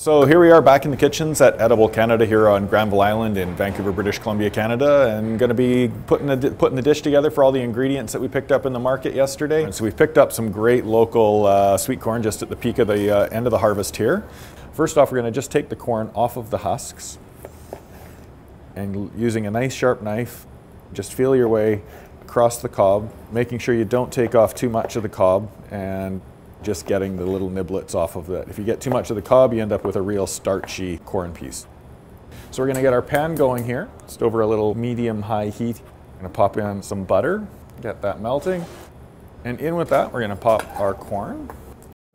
So here we are back in the kitchens at Edible Canada here on Granville Island in Vancouver, British Columbia, Canada, and going to be putting the dish together for all the ingredients that we picked up in the market yesterday. And so we've picked up some great local sweet corn just at the peak of the end of the harvest here. First off, we're going to just take the corn off of the husks and using a nice sharp knife, just feel your way across the cob, making sure you don't take off too much of the cob and just getting the little niblets off of it. If you get too much of the cob, you end up with a real starchy corn piece. So we're gonna get our pan going here, just over a little medium-high heat. I'm gonna pop in some butter, get that melting. And in with that, we're gonna pop our corn.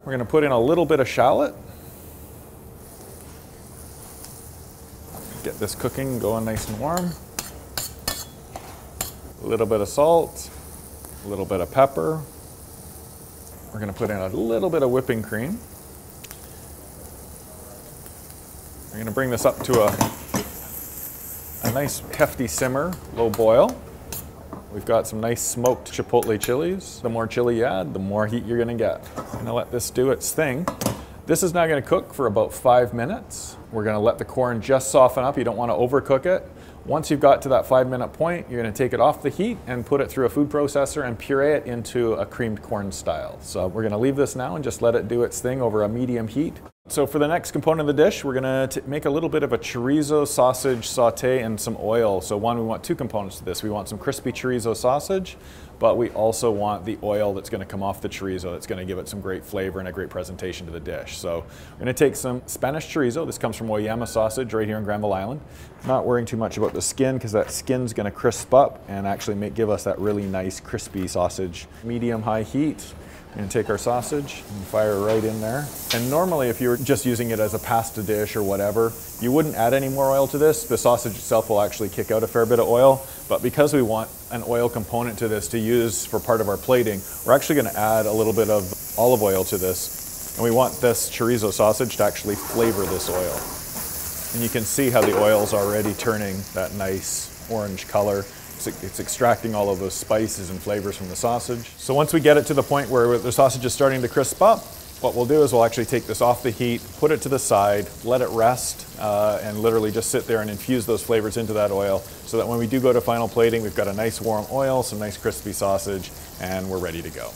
We're gonna put in a little bit of shallot. Get this cooking going nice and warm. A little bit of salt, a little bit of pepper. We're going to put in a little bit of whipping cream. We're going to bring this up to a nice hefty simmer, low boil. We've got some nice smoked chipotle chilies. The more chili you add, the more heat you're going to get. I'm going to let this do its thing. This is now going to cook for about 5 minutes. We're going to let the corn just soften up. You don't want to overcook it. Once you've got to that 5-minute point, you're going to take it off the heat and put it through a food processor and puree it into a creamed corn style. So we're going to leave this now and just let it do its thing over a medium heat. So for the next component of the dish, we're going to make a little bit of a chorizo sausage saute and some oil. So one, we want two components to this. We want some crispy chorizo sausage, but we also want the oil that's going to come off the chorizo that's going to give it some great flavor and a great presentation to the dish. So we're going to take some Spanish chorizo. This comes from Oyama Sausage right here in Granville Island. Not worrying too much about the skin because that skin's going to crisp up and actually give us that really nice crispy sausage. Medium-high heat. We're going to take our sausage and fire it right in there. And normally if you were just using it as a pasta dish or whatever, you wouldn't add any more oil to this. The sausage itself will actually kick out a fair bit of oil. But because we want an oil component to this to use for part of our plating, we're actually going to add a little bit of olive oil to this. And we want this chorizo sausage to actually flavor this oil. And you can see how the oil's already turning that nice orange color. It's extracting all of those spices and flavors from the sausage. So once we get it to the point where the sausage is starting to crisp up, what we'll do is we'll actually take this off the heat, put it to the side, let it rest, and literally just sit there and infuse those flavors into that oil so that when we do go to final plating, we've got a nice warm oil, some nice crispy sausage, and we're ready to go.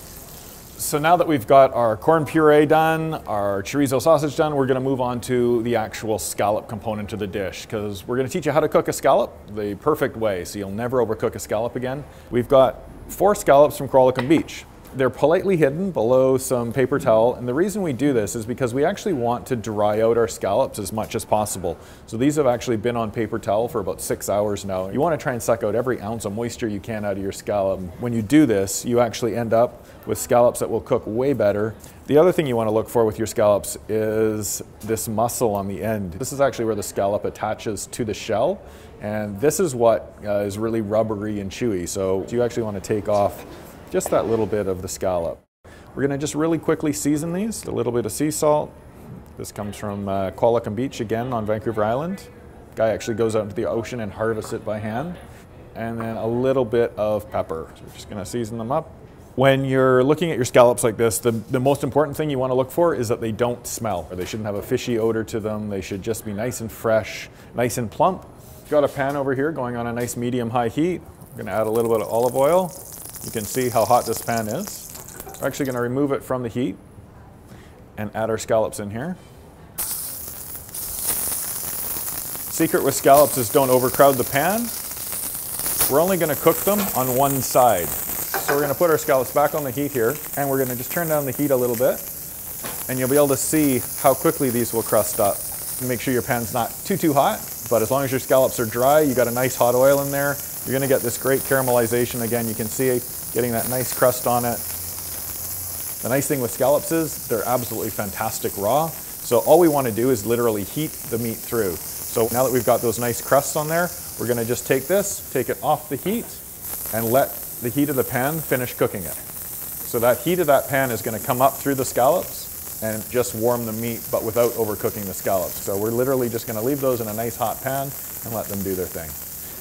So now that we've got our corn puree done, our chorizo sausage done, we're going to move on to the actual scallop component of the dish because we're going to teach you how to cook a scallop the perfect way so you'll never overcook a scallop again. We've got 4 scallops from Qualicum Beach. They're politely hidden below some paper towel, and the reason we do this is because we actually want to dry out our scallops as much as possible. So these have actually been on paper towel for about 6 hours now. You want to try and suck out every ounce of moisture you can out of your scallop. When you do this, you actually end up with scallops that will cook way better. The other thing you want to look for with your scallops is this muscle on the end. This is actually where the scallop attaches to the shell, and this is what is really rubbery and chewy. So you actually want to take off just that little bit of the scallop. We're going to just really quickly season these. A little bit of sea salt. This comes from Qualicum Beach again on Vancouver Island. Guy actually goes out into the ocean and harvests it by hand. And then a little bit of pepper. So we're just going to season them up. When you're looking at your scallops like this, the most important thing you want to look for is that they don't smell. Or they shouldn't have a fishy odor to them. They should just be nice and fresh, nice and plump. Got a pan over here going on a nice medium-high heat. I'm going to add a little bit of olive oil. You can see how hot this pan is. We're actually going to remove it from the heat and add our scallops in here. Secret with scallops is don't overcrowd the pan. We're only going to cook them on one side. So we're going to put our scallops back on the heat here, and we're going to just turn down the heat a little bit, and you'll be able to see how quickly these will crust up. Make sure your pan's not too hot, but as long as your scallops are dry, you got a nice hot oil in there, you're going to get this great caramelization. Again, you can see getting that nice crust on it. The nice thing with scallops is they're absolutely fantastic raw. So all we want to do is literally heat the meat through. So now that we've got those nice crusts on there, we're going to just take this, take it off the heat, and let the heat of the pan finish cooking it. So that heat of that pan is going to come up through the scallops and just warm the meat, but without overcooking the scallops. So we're literally just going to leave those in a nice hot pan and let them do their thing.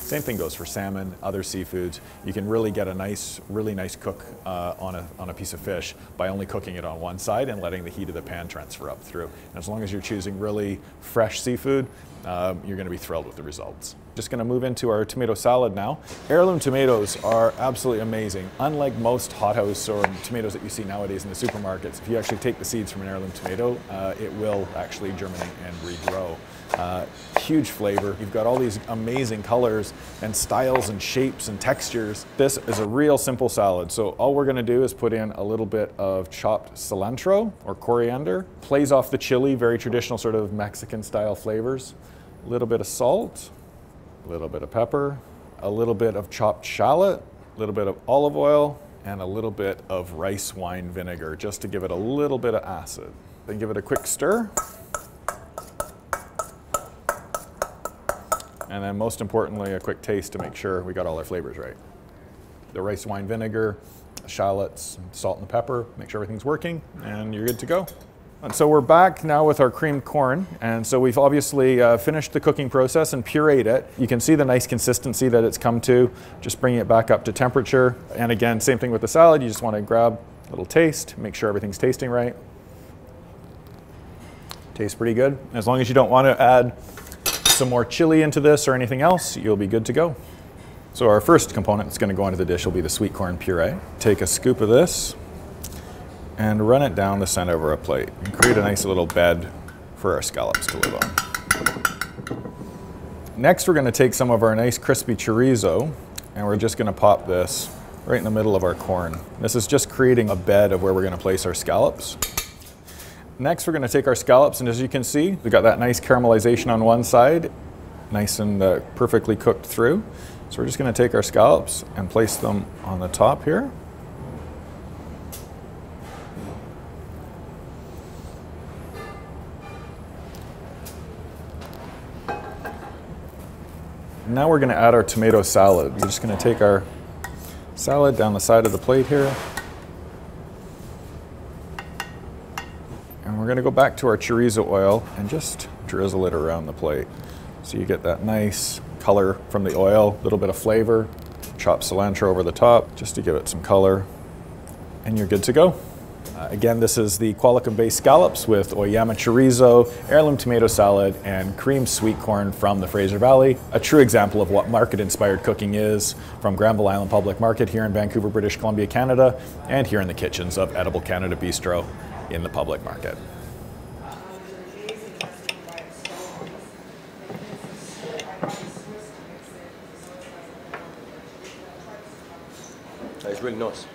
Same thing goes for salmon, other seafoods. You can really get a really nice cook on a piece of fish by only cooking it on one side and letting the heat of the pan transfer up through. And as long as you're choosing really fresh seafood, you're going to be thrilled with the results. Just going to move into our tomato salad now. Heirloom tomatoes are absolutely amazing. Unlike most hothouse or tomatoes that you see nowadays in the supermarkets, if you actually take the seeds from an heirloom tomato, it will actually germinate and regrow. Huge flavor. You've got all these amazing colors and styles and shapes and textures. This is a real simple salad. So all we're going to do is put in a little bit of chopped cilantro or coriander. Plays off the chili, very traditional sort of Mexican style flavors. A little bit of salt, a little bit of pepper, a little bit of chopped shallot, a little bit of olive oil, and a little bit of rice wine vinegar just to give it a little bit of acid. Then give it a quick stir. And then most importantly, a quick taste to make sure we got all our flavors right. The rice wine vinegar, the shallots, salt and the pepper, make sure everything's working, and you're good to go. And so we're back now with our creamed corn. And so we've obviously finished the cooking process and pureed it. You can see the nice consistency that it's come to, just bringing it back up to temperature. And again, same thing with the salad. You just want to grab a little taste, make sure everything's tasting right. Tastes pretty good. As long as you don't want to add some more chili into this or anything else, you'll be good to go. So our first component that's going to go into the dish will be the sweet corn puree. Take a scoop of this and run it down the center of our plate and create a nice little bed for our scallops to live on. Next, we're going to take some of our nice crispy chorizo and we're just going to pop this right in the middle of our corn. This is just creating a bed of where we're going to place our scallops. Next, we're going to take our scallops, and as you can see, we've got that nice caramelization on one side, nice and perfectly cooked through. So we're just going to take our scallops and place them on the top here. Now we're going to add our tomato salad. We're just going to take our salad down the side of the plate here. And we're going to go back to our chorizo oil and just drizzle it around the plate. So you get that nice color from the oil, a little bit of flavor, chopped cilantro over the top just to give it some color, and you're good to go. Again, this is the Qualicum Beach scallops with Oyama chorizo, heirloom tomato salad, and creamed sweet corn from the Fraser Valley. A true example of what market-inspired cooking is from Granville Island Public Market here in Vancouver, British Columbia, Canada, and here in the kitchens of Edible Canada Bistro in the public market. It's really nice.